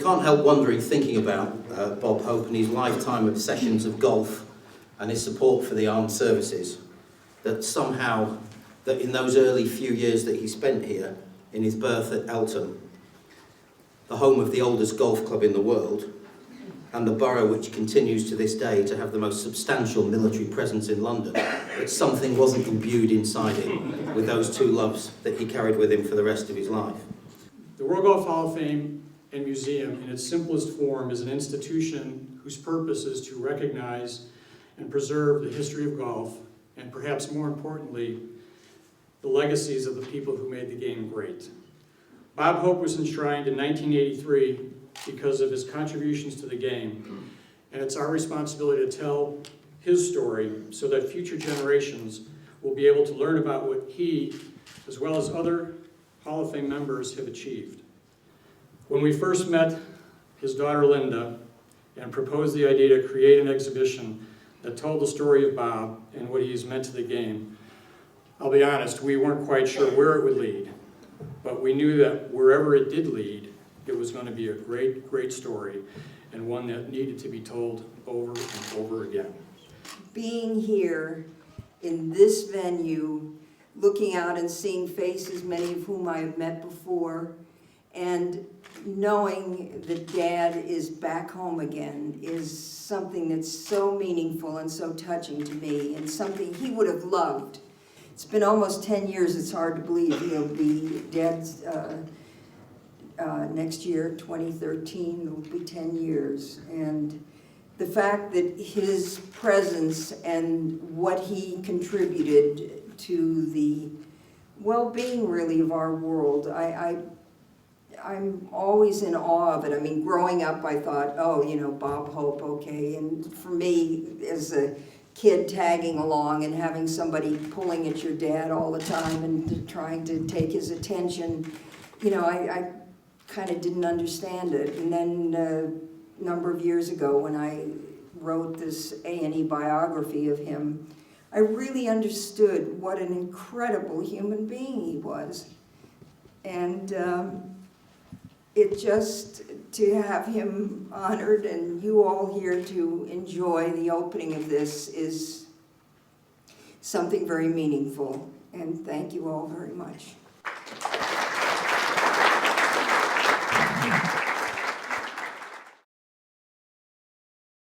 can't help wondering, thinking about Bob Hope and his lifetime of sessions of golf and his support for the armed services, that somehow, that in those early few years that he spent here, in his berth at Eltham, the home of the oldest golf club in the world, and the borough which continues to this day to have the most substantial military presence in London, that something wasn't imbued inside him with those two loves that he carried with him for the rest of his life. The World Golf Hall of Fame and Museum, in its simplest form, is an institution whose purpose is to recognize and preserve the history of golf, and perhaps more importantly, the legacies of the people who made the game great. Bob Hope was enshrined in 1983 because of his contributions to the game, and it's our responsibility to tell his story so that future generations will be able to learn about what he, as well as other Hall of Fame members, have achieved. When we first met his daughter Linda and proposed the idea to create an exhibition that told the story of Bob and what he's meant to the game, I'll be honest, we weren't quite sure where it would lead, but we knew that wherever it did lead, it was going to be a great, great story, and one that needed to be told over and over again. Being here in this venue, looking out and seeing faces, many of whom I have met before, and knowing that Dad is back home again is something that's so meaningful and so touching to me, and something he would have loved. It's been almost 10 years, it's hard to believe. He'll be Dad's next year, 2013, it will be 10 years. And the fact that his presence and what he contributed to the well-being, really, of our world, I'm always in awe of it. I mean, growing up, I thought, oh, you know, Bob Hope, okay. And for me, as a kid tagging along and having somebody pulling at your dad all the time and trying to take his attention, you know, I kind of didn't understand it. And then a number of years ago, when I wrote this A&E biography of him, I really understood what an incredible human being he was. And it just, to have him honored and you all here to enjoy the opening of this is something very meaningful. And thank you all very much.